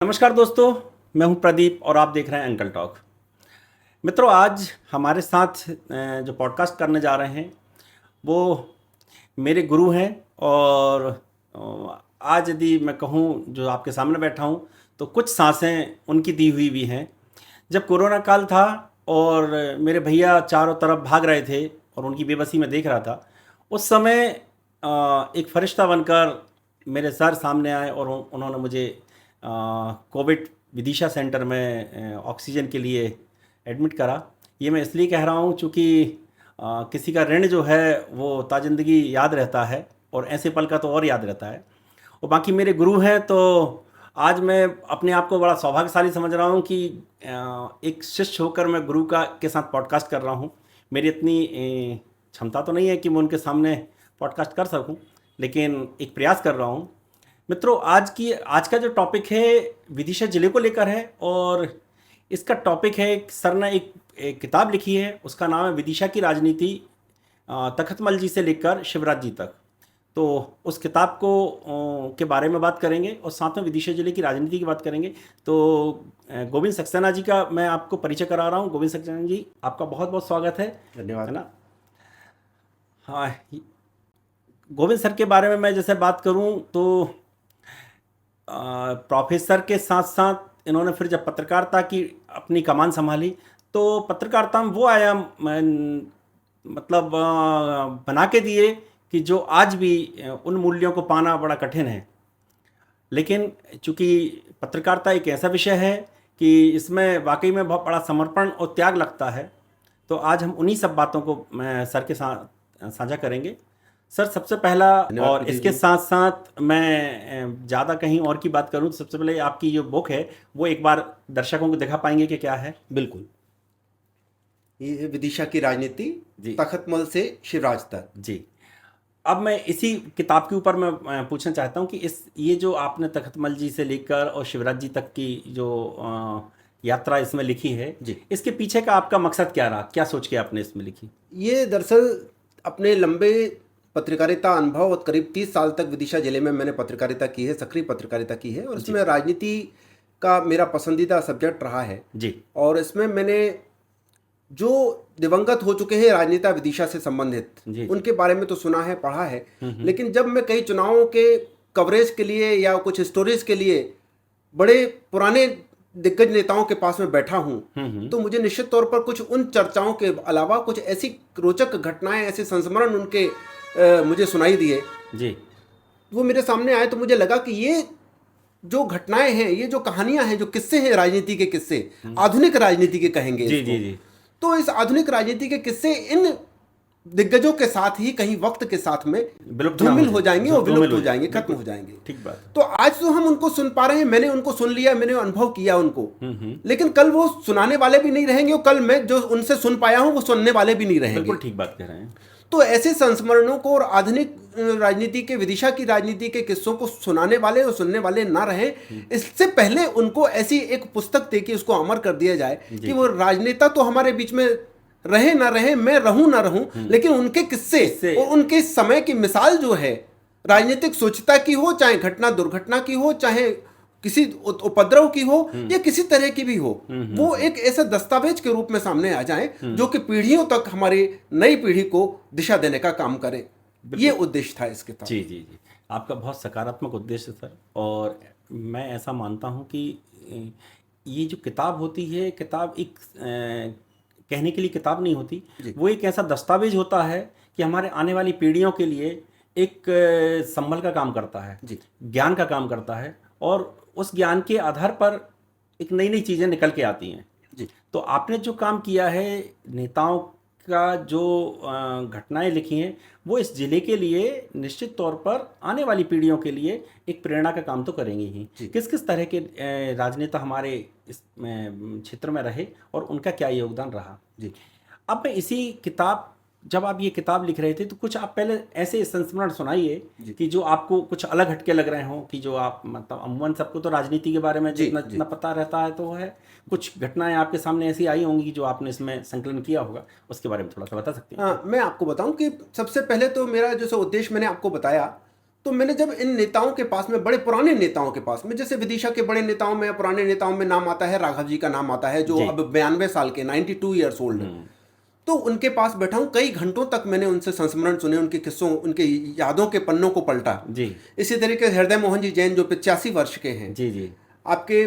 नमस्कार दोस्तों, मैं हूं प्रदीप और आप देख रहे हैं अंकल टॉक। मित्रों, आज हमारे साथ जो पॉडकास्ट करने जा रहे हैं वो मेरे गुरु हैं। और आज यदि मैं कहूं, जो आपके सामने बैठा हूं, तो कुछ सांसें उनकी दी हुई भी हैं। जब कोरोना काल था और मेरे भैया चारों तरफ भाग रहे थे और उनकी बेबसी में देख रहा था, उस समय एक फरिश्ता बनकर मेरे सर सामने आए और उन्होंने मुझे कोविड विदिशा सेंटर में ऑक्सीजन के लिए एडमिट करा। ये मैं इसलिए कह रहा हूँ चूँकि किसी का ऋण जो है वो ताजिंदगी याद रहता है, और ऐसे पल का तो और याद रहता है। और बाकी मेरे गुरु हैं, तो आज मैं अपने आप को बड़ा सौभाग्यशाली समझ रहा हूँ कि एक शिष्य होकर मैं गुरु का के साथ पॉडकास्ट कर रहा हूँ। मेरी इतनी क्षमता तो नहीं है कि मैं उनके सामने पॉडकास्ट कर सकूँ, लेकिन एक प्रयास कर रहा हूँ। मित्रों, आज का जो टॉपिक है विदिशा जिले को लेकर है, और इसका टॉपिक है, सर ने एक किताब लिखी है, उसका नाम है विदिशा की राजनीति, तखतमल जी से लेकर शिवराज जी तक। तो उस किताब के बारे में बात करेंगे और साथ में विदिशा जिले की राजनीति की बात करेंगे। तो गोविंद सक्सेना जी का मैं आपको परिचय करा रहा हूँ। गोविंद सक्सेना जी, आपका बहुत बहुत स्वागत है। धन्यवाद। है ना? हाँ, गोविंद सर के बारे में मैं जैसे बात करूँ तो प्रोफेसर के साथ साथ इन्होंने फिर जब पत्रकारिता की अपनी कमान संभाली, तो पत्रकारिता में वो आयाम मतलब बना के दिए कि जो आज भी उन मूल्यों को पाना बड़ा कठिन है। लेकिन चूंकि पत्रकारिता एक ऐसा विषय है कि इसमें वाकई में बहुत बड़ा समर्पण और त्याग लगता है, तो आज हम उन्हीं सब बातों को मैं सर के साथ साझा करेंगे। सर, सबसे पहला, धन्यवाद और प्रदीप इसके जी। साथ साथ मैं ज़्यादा कहीं और की बात करूं तो सबसे पहले आपकी जो बुक है वो एक बार दर्शकों को दिखा पाएंगे कि क्या है? बिल्कुल, ये है विदिशा की राजनीति, जी तखतमल से शिवराज तक। जी। अब मैं इसी किताब के ऊपर मैं पूछना चाहता हूं कि ये जो आपने तखतमल जी से लेकर और शिवराज जी तक की जो यात्रा इसमें लिखी है, जी, इसके पीछे का आपका मकसद क्या रहा? क्या सोच के आपने इसमें लिखी? ये दरअसल अपने लंबे पत्रकारिता अनुभव और करीब 30 साल तक विदिशा जिले में मैंने पत्रकारिता की है, सक्रिय पत्रकारिता की है, और जी इसमें राजनीति का मेरा पसंदीदा सब्जेक्ट रहा है। जी और इसमें मैंने जो दिवंगत हो चुके हैं राजनेता विदिशा से संबंधित, जी। उनके बारे में तो सुना है, पढ़ा है, लेकिन जब मैं कई चुनावों के कवरेज के लिए या कुछ स्टोरीज के लिए बड़े पुराने दिग्गज नेताओं के पास में बैठा हूं, तो मुझे निश्चित तौर पर कुछ उन चर्चाओं के अलावा कुछ ऐसी रोचक घटनाएं, ऐसे संस्मरण उनके मुझे सुनाई दिए, जी वो मेरे सामने आए, तो मुझे लगा कि ये जो घटनाएं हैं, ये जो कहानियां हैं, जो किस्से हैं, राजनीति के किस्से, आधुनिक राजनीति के कहेंगे जी इसको, जी जी। तो इस आधुनिक राजनीति के किस्से इन दिग्गजों के साथ ही कहीं वक्त के साथ में विलुप्त ना धूमिल हो जाएंगे और धूमिल विलुप्त हो जाएंगे, खत्म बिल्कुल हो जाएंगे। ठीक बात तो आज तो हम उनको सुन पा रहे हैं, मैंने उनको सुन लिया, मैंने अनुभव किया उनको, है। लेकिन कल वो सुनाने वाले भी नहीं रहेंगे, और कल मैं जो उनसे सुन पाया हूं वो सुनने वाले भी नहीं रहेंगे। बिल्कुल ठीक बात कह रहे हैं। तो ऐसे संस्मरणों को और आधुनिक राजनीति के, विदिशा की राजनीति के किस्सों को सुनाने वाले और सुनने वाले ना रहे, इससे पहले उनको ऐसी एक पुस्तक दे कि उसको अमर कर दिया जाए कि वो राजनेता तो हमारे बीच में रहे ना रहे, मैं रहूं ना रहूं, लेकिन उनके किस्से और उनके समय की मिसाल जो है, राजनीतिक सोचता की हो, चाहे घटना दुर्घटना की हो, चाहे किसी उपद्रव की हो, या किसी तरह की भी हो, वो एक ऐसा दस्तावेज के रूप में सामने आ जाए जो कि पीढ़ियों तक हमारी नई पीढ़ी को दिशा देने का काम करे। ये उद्देश्य था इस किताब। जी जी जी। आपका बहुत सकारात्मक उद्देश्य है सर, और मैं ऐसा मानता हूँ कि ये जो किताब होती है, किताब एक कहने के लिए किताब नहीं होती, वो एक ऐसा दस्तावेज होता है कि हमारे आने वाली पीढ़ियों के लिए एक संभल का काम करता है, ज्ञान का काम करता है, और उस ज्ञान के आधार पर एक नई नई चीज़ें निकल के आती हैं। जी, तो आपने जो काम किया है, नेताओं का जो घटनाएं लिखी हैं, वो इस जिले के लिए निश्चित तौर पर आने वाली पीढ़ियों के लिए एक प्रेरणा का काम तो करेंगे ही। किस किस तरह के राजनेता हमारे इस क्षेत्र में रहे और उनका क्या योगदान रहा। जी। अब मैं इसी किताब, जब आप ये किताब लिख रहे थे, तो कुछ आप पहले ऐसे संस्मरण सुनाइए कि जो आपको कुछ अलग हटके लग रहे हों, कि जो आप मतलब अमूमन सबको तो राजनीति के बारे में जितना पता रहता है तो वो है, कुछ घटनाएं आपके सामने ऐसी आई होंगी जो आपने इसमें संकलन किया होगा, उसके बारे में थोड़ा सा बता सकते हैं? हाँ, मैं आपको बताऊं कि सबसे पहले तो मेरा जो उद्देश्य मैंने आपको बताया, तो मैंने जब इन नेताओं के पास में, बड़े पुराने नेताओं के पास में, जैसे विदिशा के बड़े नेताओं में, पुराने नेताओं में नाम आता है राघव जी का नाम आता है, जो जी। अब 92 साल के, 92 ईयर्स ओल्ड है। तो उनके पास बैठा हूँ, कई घंटों तक मैंने उनसे संस्मरण सुने, उनके किस्सों, उनके यादों के पन्नों को पलटा। जी इसी तरीके से हृदय मोहन जी जैन जो 85 वर्ष के हैं, जी जी आपके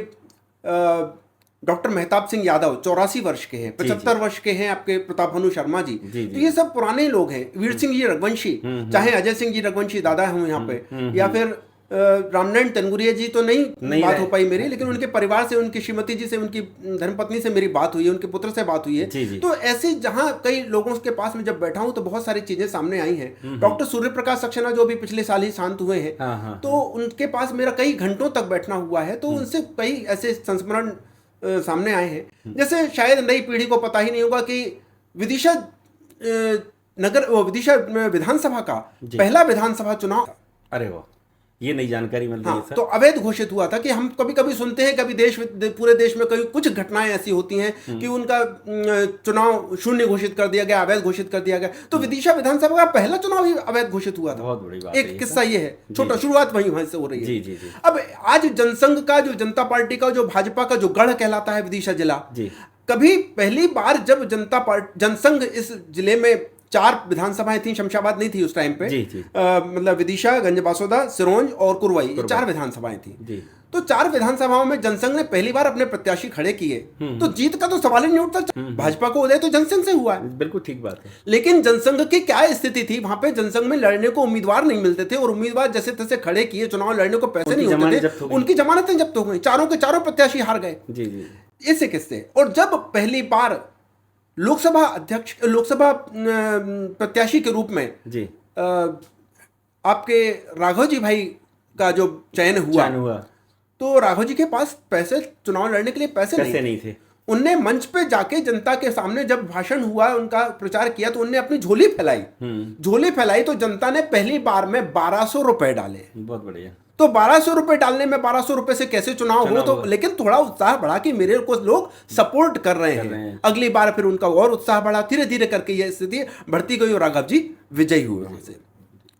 डॉक्टर मेहताब सिंह यादव 84 वर्ष के हैं, 75 वर्ष के हैं आपके प्रताप भानु शर्मा जी। तो ये सब पुराने लोग हैं। वीर सिंह जी रघुवंशी, चाहे अजय सिंह जी रघुवंशी दादा हूँ यहाँ पे, या फिर रामनारायण तनगुरिया जी, तो नहीं बात हो पाई मेरी, लेकिन उनके परिवार से, उनकी श्रीमती जी से, उनकी धर्मपत्नी से मेरी बात हुई है, उनके पुत्र से बात हुई है। तो ऐसे जहाँ कई लोगों के पास में जब बैठा हूँ तो बहुत सारी चीजें सामने आई हैं। डॉक्टर सूर्य प्रकाश सक्सेना जो अभी पिछले साल ही शांत हुए हैं, तो उनके पास मेरा कई घंटों तक बैठना हुआ है। तो उनसे कई ऐसे संस्मरण सामने आए हैं। जैसे शायद नई पीढ़ी को पता ही नहीं होगा कि विदिशा विदिशा विधानसभा का पहला विधानसभा चुनाव। अरे वाह, ये नई जानकारी मिल रही है सर। तो अवैध घोषित हुआ था कि हम कभी कभी सुनते हैं, कभी पूरे देश में कई कुछ घटनाएं ऐसी होती हैं कि उनका चुनाव शून्य घोषित कर दिया गया, अवैध घोषित कर दिया गया। तो विदिशा विधानसभा का पहला चुनाव ही अवैध घोषित हुआ था। बहुत बड़ी बात एक किस्सा ये है, छोटा, शुरुआत वहीं से हो रही है। जी जी जी। अब आज जनसंघ का, जो जनता पार्टी का, जो भाजपा का जो गढ़ कहलाता है विदिशा जिला, कभी पहली बार जब जनसंघ इस जिले में 4 विधानसभाएं थी, शमशाबाद नहीं थी उस टाइम पे, मतलब विदिशा, गंजबासौदा, सिरोंज और कुरवाई, ये 4 विधानसभाएं थी। तो 4 विधानसभाओं में जनसंघ ने पहली बार अपने प्रत्याशी खड़े किए, तो जीत का तो सवाल ही नहीं उठता। भाजपा को उदय तो जनसंघ से हुआ है, बिल्कुल ठीक बात है। लेकिन जनसंघ की क्या स्थिति थी, वहां पे जनसंघ में लड़ने को उम्मीदवार नहीं मिलते थे, और उम्मीदवार जैसे तैसे खड़े किए, चुनाव लड़ने को पैसे नहीं होते थे, उनकी जमानतें जब्त हो गई, चारों के चारों प्रत्याशी हार गए। ऐसे किस्से। और जब पहली बार लोकसभा प्रत्याशी के रूप में आपके राघव जी भाई का जो चयन हुआ, तो राघव जी के पास पैसे, चुनाव लड़ने के लिए पैसे नहीं थे। उनने मंच पे जाके जनता के सामने जब भाषण हुआ, उनका प्रचार किया, तो उनने अपनी झोली फैलाई। तो जनता ने पहली बार में 1200 रुपए डाले। बहुत बढ़िया। तो 1200 रुपए डालने में, 1200 रुपए से कैसे चुनाव हो, तो लेकिन थोड़ा उत्साह बढ़ा कि मेरे को लोग सपोर्ट कर रहे हैं। अगली बार फिर उनका और उत्साह बढ़ा, धीरे धीरे करके यह स्थिति बढ़ती गई और राघव जी विजयी हुए वहां से।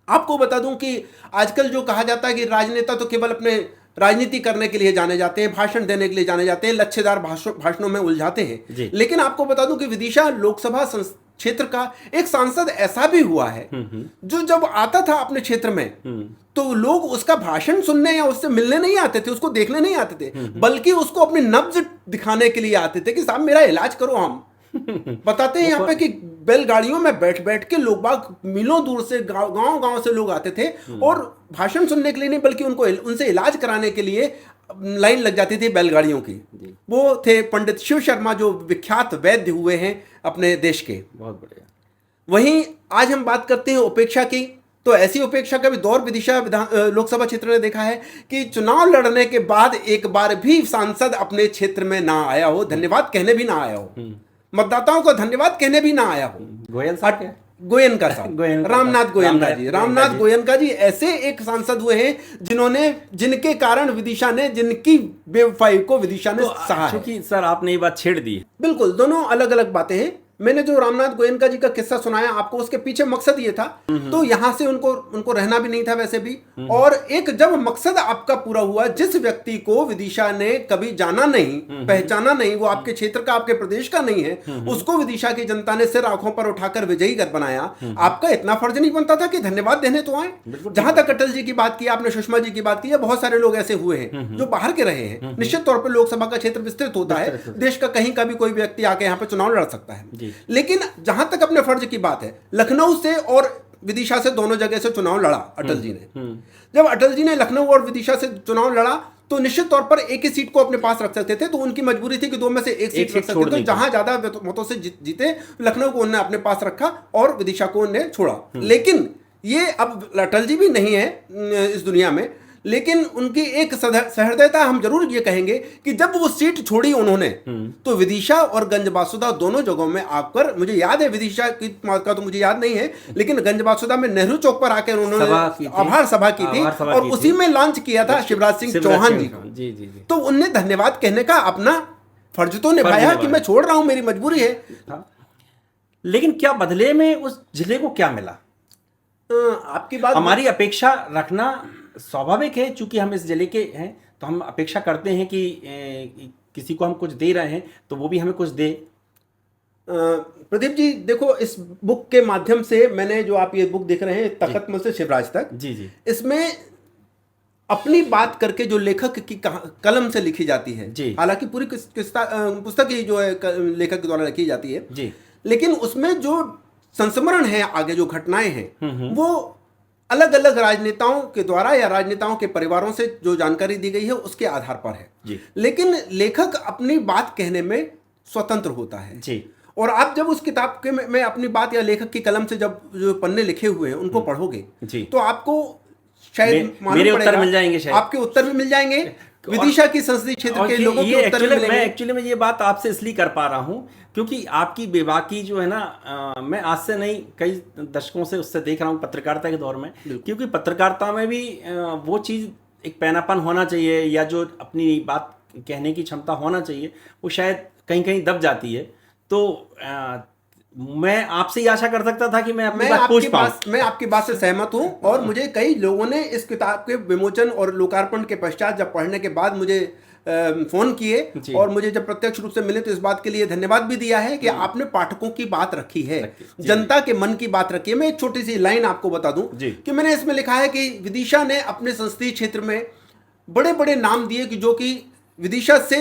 आपको बता दूं कि आजकल जो कहा जाता है कि राजनेता तो केवल अपने राजनीति करने के लिए जाने जाते हैं, भाषण देने के लिए जाने जाते हैं, लच्छेदार भाषणों में उलझाते हैं, लेकिन आपको बता दूं कि विदिशा लोकसभा क्षेत्र का एक सांसद ऐसा भी हुआ है जो जब आता था अपने क्षेत्र में, तो लोग उसका भाषण सुनने या उससे मिलने नहीं आते थे, उसको देखने नहीं आते थे, बल्कि उसको अपनी नब्ज दिखाने के लिए आते थे कि साहब मेरा इलाज करो। हम बताते हैं यहाँ पे कि बैलगाड़ियों में बैठ बैठ के लोग बाग मीलों दूर से, गांव से लोग आते थे, और भाषण सुनने के लिए नहीं, बल्कि उनसे इलाज कराने के लिए लाइन लग जाती थी बैलगाड़ियों की। वो थे पंडित शिव शर्मा, जो विख्यात वैद्य हुए हैं अपने देश के। बहुत बढ़िया। वहीं आज हम बात करते हैं उपेक्षा की। तो ऐसी उपेक्षा का भी दौर विदिशा लोकसभा क्षेत्र ने देखा है कि चुनाव लड़ने के बाद एक बार भी सांसद अपने क्षेत्र में ना आया हो, धन्यवाद कहने भी ना आया हो, मतदाताओं को धन्यवाद कहने भी ना आया हो। गोयनका साहब, रामनाथ गोयनका जी ऐसे एक सांसद हुए हैं जिनके कारण विदिशा ने, जिनकी बेवफाई को विदिशा ने सहा है। क्योंकि सर आपने ये बात छेड़ दी। बिल्कुल, दोनों अलग अलग बातें हैं। मैंने जो रामनाथ गोयनका जी का किस्सा सुनाया आपको, उसके पीछे मकसद ये था, तो यहां से उनको रहना भी नहीं था वैसे भी। और एक जब मकसद आपका पूरा हुआ, जिस व्यक्ति को विदिशा ने कभी जाना नहीं, पहचाना नहीं, वो आपके क्षेत्र का, आपके प्रदेश का नहीं है, उसको विदिशा की जनता ने सिर आंखों पर उठाकर विजयी कर बनाया। आपका इतना फर्ज नहीं बनता था कि धन्यवाद देने तो आए। जहां तक अटल जी की बात की आपने, सुषमा जी की बात की, बहुत सारे लोग ऐसे हुए हैं जो बाहर के रहे हैं। निश्चित तौर पर लोकसभा का क्षेत्र विस्तृत होता है, देश का कहीं का भी कोई व्यक्ति आके यहाँ पे चुनाव लड़ सकता है। लेकिन जहां तक अपने फर्ज की बात है, लखनऊ से और विदिशा से, दोनों जगह से चुनाव लड़ा अटल जी ने। जब अटल जी ने लखनऊ और विदिशा से चुनाव लड़ा, तो निश्चित तौर पर एक ही सीट को अपने पास रख सकते थे, तो उनकी मजबूरी थी कि 2 में से एक सीट रख सकते थे। तो जहां ज्यादा मतों से जीते, लखनऊ को उन्होंने अपने पास रखा और विदिशा को उन्हें छोड़ा। लेकिन ये अब अटल जी भी नहीं है इस दुनिया में, लेकिन उनकी एक सहृदयता हम जरूर ये कहेंगे कि जब वो सीट छोड़ी उन्होंने, तो विदिशा और गंजबासुदा दोनों जगहों में आकर, मुझे याद है विदिशा की का तो मुझे याद नहीं है, लेकिन गंजबासुदा में नेहरू चौक पर आकर उन्होंने आभार सभा की थी, और उसी में लॉन्च किया था शिवराज सिंह चौहान जी को। तो उनने धन्यवाद कहने का अपना फर्ज तो निभाया कि मैं छोड़ रहा हूं, मेरी मजबूरी है। लेकिन क्या बदले में उस जिले को क्या मिला? आपकी बात हमारी अपेक्षा रखना स्वाभाविक है, चूंकि हम इस जिले के हैं तो हम अपेक्षा करते हैं कि किसी को हम कुछ दे रहे हैं तो वो भी हमें कुछ दे। प्रदीप जी देखो, इस बुक के माध्यम से मैंने जो आप ये बुक देख रहे हैं तखतमल से शिवराज तक, जी जी इसमें अपनी बात करके जो लेखक की कलम से लिखी जाती है, जी। हालांकि पूरी पुस्तक ही जो है लेखक के द्वारा लिखी जाती है जी, लेकिन उसमें जो संस्मरण है, आगे जो घटनाएं हैं वो अलग अलग राजनेताओं के द्वारा या राजनेताओं के परिवारों से जो जानकारी दी गई है उसके आधार पर है जी। लेकिन लेखक अपनी बात कहने में स्वतंत्र होता है जी। और आप जब उस किताब के में अपनी बात या लेखक की कलम से जब जो पन्ने लिखे हुए हैं उनको पढ़ोगे जी। तो आपको शायद मेरे उत्तर मिल जाएंगे, शायद आपके उत्तर भी मिल जाएंगे, विदिशा की संसदीय क्षेत्र के लोगों के उत्तर भी मिलेंगे। मैं एक्चुअली में ये बात आपसे इसलिए कर पा रहा हूँ क्योंकि आपकी बेबाकी जो है ना, मैं आज से नहीं कई दशकों से उससे देख रहा हूँ पत्रकारिता के दौर में, क्योंकि पत्रकारिता में भी वो चीज़ एक पैनापन होना चाहिए या जो अपनी बात कहने की क्षमता होना चाहिए वो शायद कहीं कहीं दब जाती है। तो मैं आपसे ही आशा कर सकता था कि मैं अपनी बात पूछ पाऊं। मैं आपकी बात से सहमत हूं और मुझे कई लोगों ने इस किताब के विमोचन और लोकार्पण के पश्चात जब पढ़ने के बाद मुझे फोन किए और मुझे जब प्रत्यक्ष रूप से मिले तो इस बात के लिए धन्यवाद भी दिया है कि आपने पाठकों की बात रखी है, जनता के मन की बात रखी है। मैं एक छोटी सी लाइन आपको बता दूं कि मैंने इसमें लिखा है कि विदिशा ने अपने संसदीय क्षेत्र में बड़े बड़े नाम दिए कि जो कि विदिशा से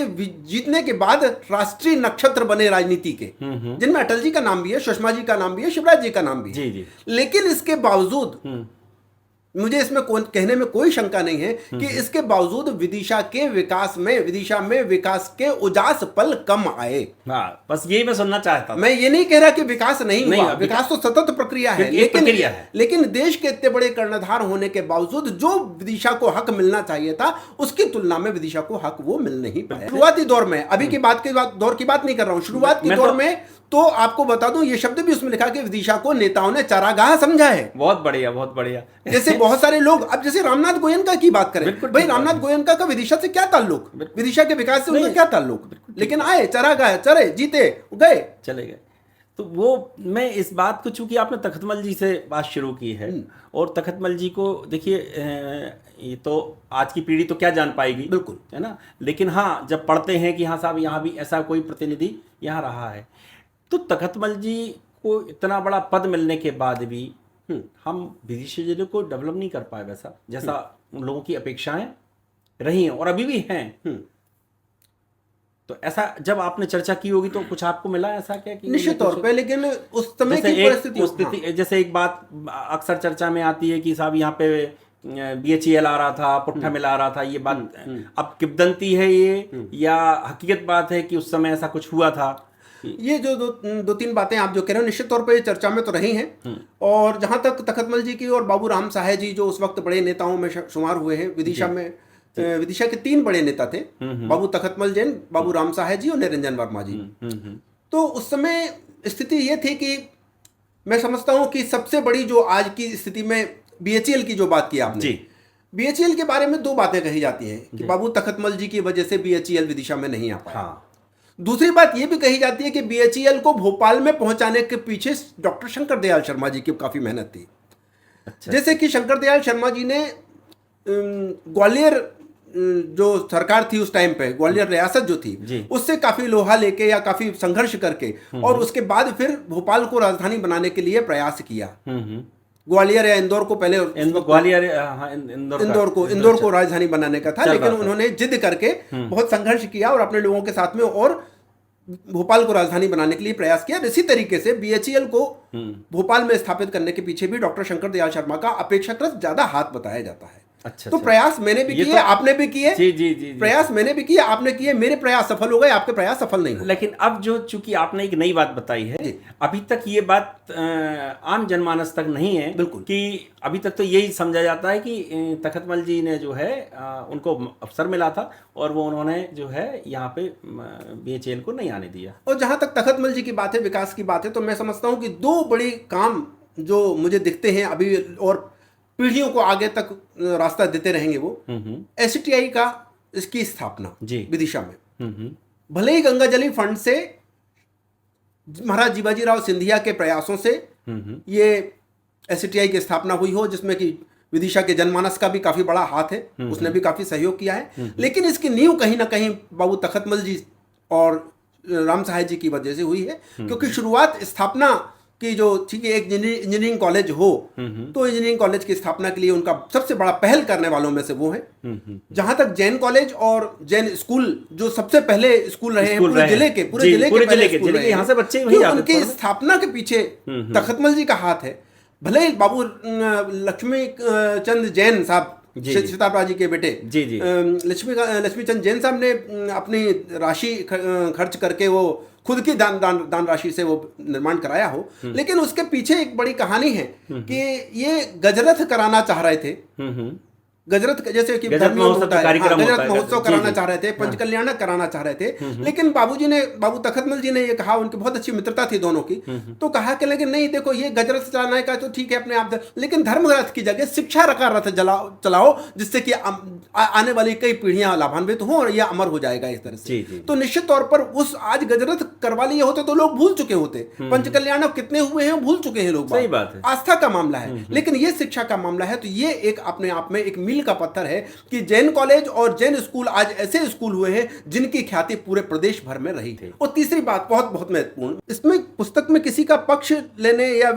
जीतने के बाद राष्ट्रीय नक्षत्र बने राजनीति के, जिनमें अटल जी का नाम भी है, सुषमा जी का नाम भी है, शिवराज जी का नाम भी है। जी जी। लेकिन इसके बावजूद मुझे इसमें कहने में कोई शंका नहीं है कि इसके बावजूद विदिशा में विकास के उजास पल कम आए। हाँ, बस यही मैं सुनना चाहता था। मैं ये नहीं कह रहा कि विकास नहीं हुआ, विकास तो सतत प्रक्रिया है, लेकिन देश के इतने बड़े कर्णधार होने के बावजूद जो विदिशा को हक मिलना चाहिए था उसकी तुलना में विदिशा को हक वो मिल नहीं पाया। शुरुआती दौर में, अभी की बात दौर की बात नहीं कर रहा हूं, शुरुआत के दौर में तो आपको बता दूं ये शब्द भी उसमें लिखा कि विदिशा को नेताओं ने चारागाह समझा है। बहुत बढ़िया, बहुत बढ़िया। जैसे बहुत सारे लोग, अब जैसे रामनाथ गोयनका की बात करें, भाई रामनाथ गोयनका का विदिशा से क्या ताल्लुक, विदिशा के विकास से उनका क्या ताल्लुक, लेकिन आए, चारागाह चरे, जीते, गए, चले गए। तो वो मैं इस बात को, चूंकि आपने तखतमल जी से बात शुरू की है और तखतमल जी को देखिए, ये तो आज की पीढ़ी तो क्या जान पाएगी, बिल्कुल है ना, लेकिन हाँ जब पढ़ते हैं कि हाँ साहब यहाँ भी ऐसा कोई प्रतिनिधि यहाँ रहा है, तो तखतमल जी को इतना बड़ा पद मिलने के बाद भी हम विदिशा जिले को डेवलप नहीं कर पाए वैसा, जैसा उन लोगों की अपेक्षाएं रही हैं और अभी भी हैं। तो ऐसा जब आपने चर्चा की होगी तो कुछ आपको मिला ऐसा क्या कि निश्चित तौर पे, लेकिन उस समय की परिस्थिति, जैसे एक बात अक्सर चर्चा में आती है कि साहब यहाँ पे BHEL आ रहा था, पुट्ठा मिल आ रहा था, ये बात अब किंवदंती है ये या हकीकत बात है कि उस समय ऐसा कुछ हुआ था? ये जो दो तीन बातें आप जो कह रहे हो निश्चित तौर पे चर्चा में तो रही हैं, और जहां तक तखतमल जी की और बाबू राम साहे जी जो उस वक्त बड़े नेताओं में शुमार हुए हैं विदिशा में, विदिशा के 3 बड़े नेता थे, बाबू तखतमल जैन, बाबू राम साहे जी और निरंजन वर्मा जी। तो उस समय स्थिति ये थी कि मैं समझता हूं कि सबसे बड़ी जो आज की स्थिति में BHEL की जो बात की आपने, BHEL के बारे में 2 बातें कही जाती हैं कि बाबू तखतमल जी की वजह से BHEL विदिशा में नहीं आ पाया। दूसरी बात यह भी कही जाती है कि BHEL को भोपाल में पहुंचाने के पीछे डॉक्टर शंकर दयाल शर्मा जी की काफी मेहनत थी। अच्छा। जैसे कि शंकर दयाल शर्मा जी ने ग्वालियर जो सरकार थी उस टाइम पे, ग्वालियर रियासत जो थी, उससे काफी लोहा लेके या काफी संघर्ष करके और उसके बाद फिर भोपाल को राजधानी बनाने के लिए प्रयास किया। ग्वालियर या इंदौर को पहले, ग्वालियर, इंदौर को राजधानी बनाने का था, लेकिन उन्होंने जिद करके बहुत संघर्ष किया और अपने लोगों के साथ में और भोपाल को राजधानी बनाने के लिए प्रयास किया। इसी तरीके से BHEL को भोपाल में स्थापित करने के पीछे भी डॉक्टर शंकर दयाल शर्मा का अपेक्षाकृत ज्यादा हाथ बताया जाता है। अच्छा, तो प्रयास मैंने भी किए, आपने भी किए। जी। प्रयास मैंने भी किए, आपने किए, मेरे प्रयास सफल हो गए, आपके प्रयास सफल नहीं हुए। लेकिन अब जो चूंकि आपने एक नई बात बताई है, अभी तक ये बात आम जनमानस तक नहीं है, बिल्कुल, कि अभी तक तो यही समझा जाता है कि तखतमल जी ने जो है उनको अवसर मिला था और वो उन्होंने जो है यहाँ पे BHEL को नहीं आने दिया। और जहाँ तक तखतमल जी की बात है, विकास की बात है, तो मैं समझता हूँ कि 2 बड़े काम जो मुझे दिखते हैं अभी और पीढ़ियों को आगे तक रास्ता देते रहेंगे, वो STI का इसकी स्थापना विदिशा में, भले ही गंगाजली फंड से महाराज जीवाजी राव सिंधिया के प्रयासों से ये एसटीआई की स्थापना हुई हो, जिसमें कि विदिशा के जनमानस का भी काफी बड़ा हाथ है, उसने भी काफी सहयोग किया है। लेकिन इसकी नींव कहीं ना कहीं बाबू तखतमल जी और राम सहाय जी की वजह से हुई है, क्योंकि शुरुआत स्थापना की जो थी कि एक इंजीनियरिंग कॉलेज हो, तो इंजीनियरिंग कॉलेज की स्थापना के लिए उनका सबसे बड़ा पहल करने वालों में से वो है। जहां तक जैन कॉलेज और जैन स्कूल जो सबसे पहले स्कूल रहे हैं पूरे जिले के पहले यहाँ से बच्चे स्कूल, उनकी स्थापना के पीछे तखतमल जी का हाथ है। भले ही बाबू लक्ष्मी चंद जैन साहब, सीतापा जी के बेटे लक्ष्मी चंद जैन साहब ने अपनी राशि खर्च करके वो खुद की दान राशि से वो निर्माण कराया हो, लेकिन उसके पीछे एक बड़ी कहानी है कि ये गजरथ कराना चाह रहे थे। गजरथ जैसे कि गजरथ महोत्सव कराना चाह रहे थे, पंचकल्याणक कराना चाह रहे थे, लेकिन बाबू तखतमल जी ने ये कहा, उनकी बहुत अच्छी मित्रता थी दोनों की, तो कहा कि लेकिन नहीं, देखो ये गजरथ चलाने का तो ठीक है अपने आप, लेकिन धर्म रथ की जगह शिक्षा का रथ चलाओ, जिससे कि आने वाली कई पीढ़ियां लाभान्वित हों और यह अमर हो जाएगा इस तरह से। तो निश्चित तौर पर उस आज गजरथ करवा लिए होते तो लोग भूल चुके होते, पंचकल्याणक कितने हुए हैं भूल चुके हैं लोग, सही बात है, आस्था का मामला है। लेकिन ये शिक्षा का मामला है, तो ये एक अपने आप में एक मील का पत्थर है कि जैन कॉलेज और जैन स्कूल आज ऐसे स्कूल हुए हैं जिनकी ख्याति पूरे प्रदेश भर में रही थी। और तीसरी बात बहुत बहुत महत्वपूर्ण, इसमें पुस्तक में किसी का पक्ष लेने या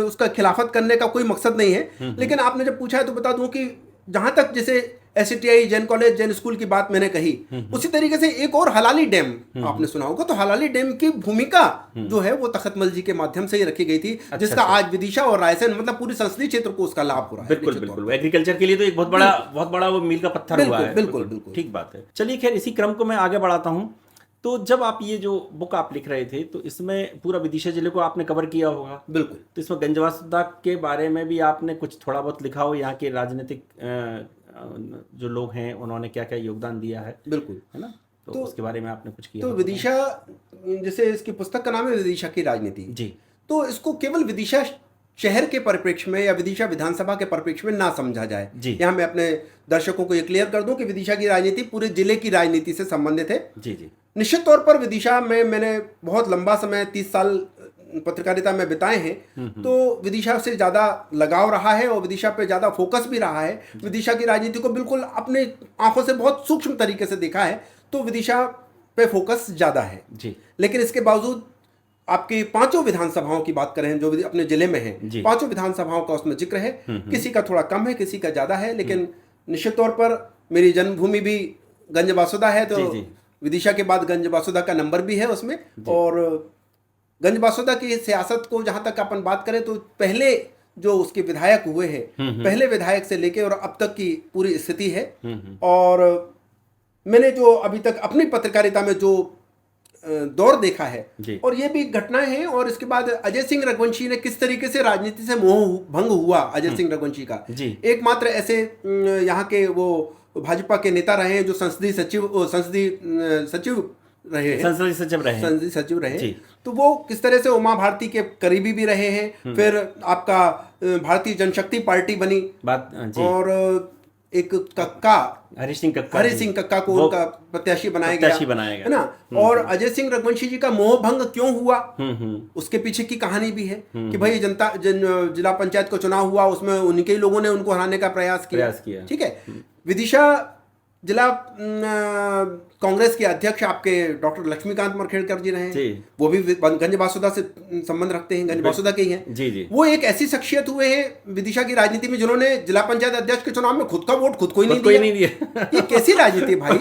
उसका खिलाफत करने का कोई मकसद नहीं है, लेकिन आपने जब पूछा है तो बता दूं कि जहां तक जैसे STI, Jain college, Jain school की बात मैंने कही, उसी तरीके से एक और हलाली डैम आपने सुना होगा, तो हलाली डैम की भूमिका जो है वो तखतमल जी के माध्यम से ही रखी गई थी, जिसका आज विदिशा और रायसेन मतलब पूरी संसदीय क्षेत्र को उसका लाभ हो रहा है। बिल्कुल, एग्रीकल्चर के लिए तो एक बहुत बड़ा वो मील का पत्थर हुआ है। बिल्कुल, ठीक बात है। चलिए खैर, इसी क्रम को मैं आगे बढ़ाता हूँ। तो जब आप ये जो बुक आप लिख रहे थे, तो इसमें पूरा विदिशा जिले को आपने कवर किया होगा। बिल्कुल। तो इसमें गंजवासुदा के बारे में भी आपने कुछ थोड़ा बहुत लिखा हो, यहाँ के राजनीतिक जो लोग हैं उन्होंने क्या क्या योगदान दिया है। बिल्कुल, है ना, तो उसके बारे में आपने कुछ किया। तो विदिशा, जैसे इसकी पुस्तक का नाम है विदिशा की राजनीति जी, तो इसको केवल विदिशा शहर के परिप्रेक्ष्य में या विदिशा विधानसभा के परिप्रेक्ष्य में ना समझा जाए। यहाँ मैं अपने दर्शकों को ये क्लियर कर दूं कि विदिशा की राजनीति पूरे जिले की राजनीति से संबंधित है। जी जी। निश्चित तौर पर विदिशा में मैंने बहुत लंबा समय 30 साल पत्रकारिता में बिताए हैं, तो विदिशा से ज़्यादा लगाव रहा है और विदिशा पे ज़्यादा फोकस भी रहा है। विदिशा की राजनीति को बिल्कुल अपने आंखों से बहुत सूक्ष्म तरीके से देखा है, तो विदिशा पे फोकस ज़्यादा है जी। लेकिन इसके बावजूद आपकी 5 विधानसभाओं की बात करें जो अपने जिले में है, 5 विधानसभाओं का उसमें जिक्र है। किसी का थोड़ा कम है, किसी का ज़्यादा है, लेकिन निश्चित तौर पर मेरी जन्मभूमि भी गंजबासुदा है, तो विदिशा के बाद गंजबासुदा का नंबर भी है उसमें। और गंजबासुदा की सियासत को जहां तक अपन बात करें तो पहले जो उसके विधायक हुए हैं, पहले विधायक से लेके और अब तक की पूरी स्थिति है। और मैंने जो अभी तक अपनी पत्रकारिता में जो दौर देखा है, और ये भी घटनाएं हैं, और इसके बाद अजय सिंह रघुवंशी ने किस तरीके से राजनीति से मोह भंग हुआ अजय सिंह रघुवंशी का। एकमात्र ऐसे यहाँ के वो भाजपा के नेता रहे हैं जो संसदीय सचिव रहे, तो वो किस तरह से उमा भारती के करीबी भी रहे हैं। फिर आपका भारतीय जनशक्ति पार्टी बनी और एक कक्का, हरि सिंह कक्का को उनका प्रत्याशी बनाया गया है ना। और अजय सिंह रघुवंशी जी का मोह भंग क्यों हुआ, उसके पीछे की कहानी भी है कि भाई जिला पंचायत को चुनाव हुआ, उसमें उनके लोगों ने उनको हराने का प्रयास किया। ठीक है। विदिशा जिला कांग्रेस के अध्यक्ष आपके डॉक्टर लक्ष्मीकांत मरखेड़कर जी रहे हैं, वो भी गंजबासुदा से संबंध रखते हैं, गंजबासुदा के ही हैं। वो एक ऐसी शख्सियत हुए हैं विदिशा की राजनीति में जिन्होंने जिला पंचायत अध्यक्ष के चुनाव में खुद का वोट खुद को ही नहीं दिया। ये कैसी राजनीति भाई।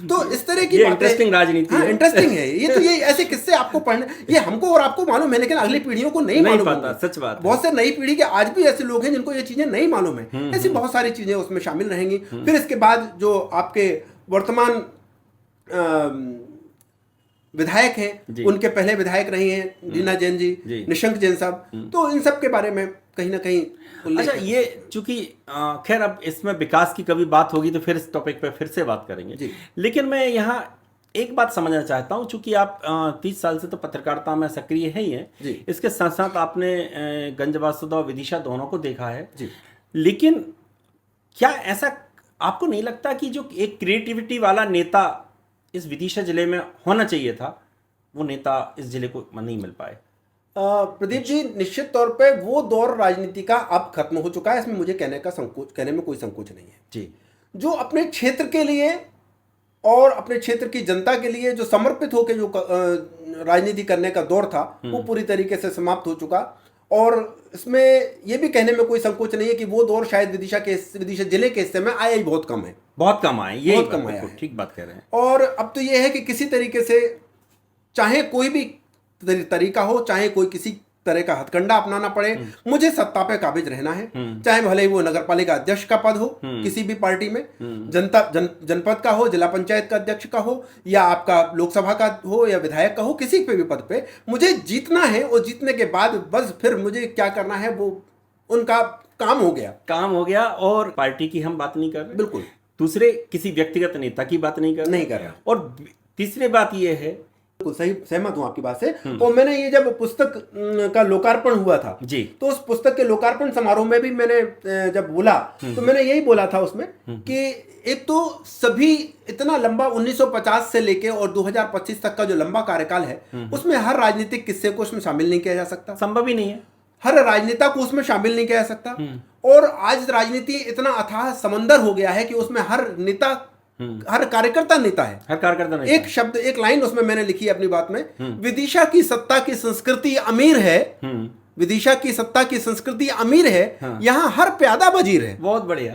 तो इस तरह की इंटरेस्टिंग राजनीति है, इंटरेस्टिंग है ये। तो ये ऐसे किस्से आपको पढ़ने, ये हमको और आपको मालूम है, लेकिन अगली पीढ़ियों को नहीं मालूम। सच बात, बहुत से नई पीढ़ी के आज भी ऐसे लोग हैं जिनको ये चीजें नहीं मालूम है। ऐसी बहुत सारी चीजें उसमें शामिल रहेंगी। फिर इसके बाद जो आपके वर्तमान विधायक हैं, उनके पहले विधायक रही हैं रीना जैन जी, निशंक जैन साहब, तो इन सब के बारे में कहीं ना कहीं। अच्छा, ये चूंकि खैर अब इसमें विकास की कभी बात होगी तो फिर इस टॉपिक पे फिर से बात करेंगे, लेकिन मैं यहाँ एक बात समझना चाहता हूँ। चूंकि आप 30 साल से तो पत्रकारिता में सक्रिय है ही हैं, इसके साथ साथ आपने गंजबासुदा और विदिशा दोनों को देखा है, लेकिन क्या ऐसा आपको नहीं लगता कि जो एक क्रिएटिविटी वाला नेता इस विदिशा जिले में होना चाहिए था, वो नेता इस जिले को नहीं मिल पाए? प्रदीप जी, निश्चित तौर पे वो दौर राजनीति का अब खत्म हो चुका है, इसमें मुझे कहने में कोई संकोच नहीं है। जी। जो अपने क्षेत्र के लिए और अपने क्षेत्र की जनता के लिए जो समर्पित होकर जो राजनीति करने का दौर था वो पूरी तरीके से समाप्त हो चुका। और इसमें यह भी कहने में कोई संकोच नहीं है कि वो दौर शायद विदिशा जिले के हिस्से में आया ही बहुत कम है। बहुत कम आए, ये बहुत कम आया है। ठीक बात कह रहे हैं। और अब तो ये है कि किसी तरीके से चाहे कोई भी तरीका हो, चाहे कोई किसी तरह का हथकंडा अपनाना पड़े, मुझे सत्ता पे काबिज रहना है। चाहे भले ही वो नगर पालिका अध्यक्ष का पद हो किसी भी पार्टी में, जनपद का हो, जिला पंचायत का अध्यक्ष का हो, या आपका लोकसभा का हो या विधायक का हो, किसी पे भी पद पे मुझे जीतना है। और जीतने के बाद बस फिर मुझे क्या करना है वो उनका काम हो गया। और पार्टी की हम बात नहीं कर रहे, बिल्कुल दूसरे किसी व्यक्तिगत नेता की बात नहीं कर रहे। और तीसरी बात ये है, बिल्कुल सही, सहमत हूं आपकी बात से। और मैंने ये जब पुस्तक का लोकार्पण हुआ था जी, तो उस पुस्तक के लोकार्पण समारोह में भी मैंने जब बोला तो मैंने यही बोला था उसमें कि एक तो सभी इतना लंबा 1950 से लेके और 2025 तक का जो लंबा कार्यकाल है उसमें हर राजनीतिक किस्से को उसमें शामिल नहीं किया जा सकता, संभव ही नहीं है। हर राजनेता को उसमें शामिल नहीं किया जा सकता। और आज राजनीति इतना अथाह समंदर हो गया है कि उसमें हर नेता, हर कार्यकर्ता नेता है। हर कार्यकर्ता नेता। एक शब्द, एक लाइन उसमें मैंने लिखी है अपनी बात में, विदिशा की सत्ता की संस्कृति अमीर है, विदिशा की सत्ता की संस्कृति अमीर है, यहाँ हर प्यादा वजीर है। बहुत बढ़िया।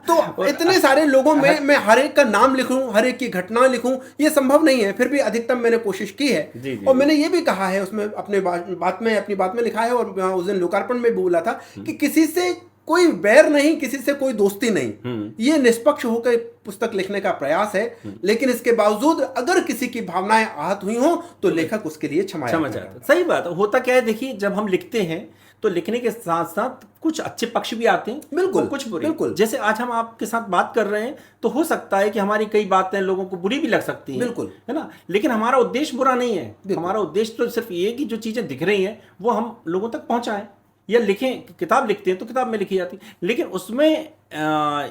तो इतने सारे लोगों में मैं हर एक का नाम लिखूं, हर एक की घटना लिखूं, ये संभव नहीं है। फिर भी अधिकतम मैंने कोशिश की है। जी, और मैंने ये भी कहा है उसमें अपनी बात में लिखा है, और उस दिन लोकार्पण में भी बोला था कि किसी से कोई बैर नहीं, किसी से कोई दोस्ती नहीं, ये निष्पक्ष होकर पुस्तक लिखने का प्रयास है। लेकिन इसके बावजूद अगर किसी की भावनाएं आहत हुई हो तो लेखक उसके लिए क्षमा चाहता है। सही बात होता क्या है, देखिए जब हम लिखते हैं तो लिखने के साथ साथ कुछ अच्छे पक्ष भी आते हैं, बिल्कुल कुछ बुरे। बिल्कुल। जैसे आज हम आपके साथ बात कर रहे हैं तो हो सकता है कि हमारी कई बातें लोगों को बुरी भी लग सकती हैं, बिल्कुल, है ना, लेकिन हमारा उद्देश्य बुरा नहीं है। हमारा उद्देश्य तो सिर्फ ये कि जो चीजें दिख रही हैं वो हम लोगों तक पहुंचाएं या लिखें। किताब लिखते हैं तो किताब में लिखी जाती, लेकिन उसमें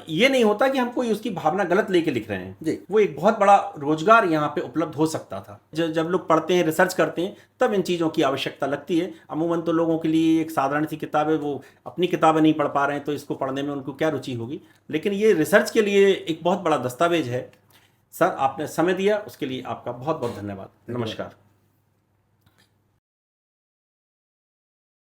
ये नहीं होता कि हम कोई उसकी भावना गलत लेके लिख रहे हैं जी। वो एक बहुत बड़ा रोजगार यहाँ पे उपलब्ध हो सकता था। जब लोग पढ़ते हैं, रिसर्च करते हैं, तब इन चीज़ों की आवश्यकता लगती है। अमूमन तो लोगों के लिए एक साधारण सी किताब है, वो अपनी किताबें नहीं पढ़ पा रहे हैं तो इसको पढ़ने में उनको क्या रुचि होगी, लेकिन ये रिसर्च के लिए एक बहुत बड़ा दस्तावेज है। सर, आपने समय दिया उसके लिए आपका बहुत बहुत धन्यवाद। नमस्कार।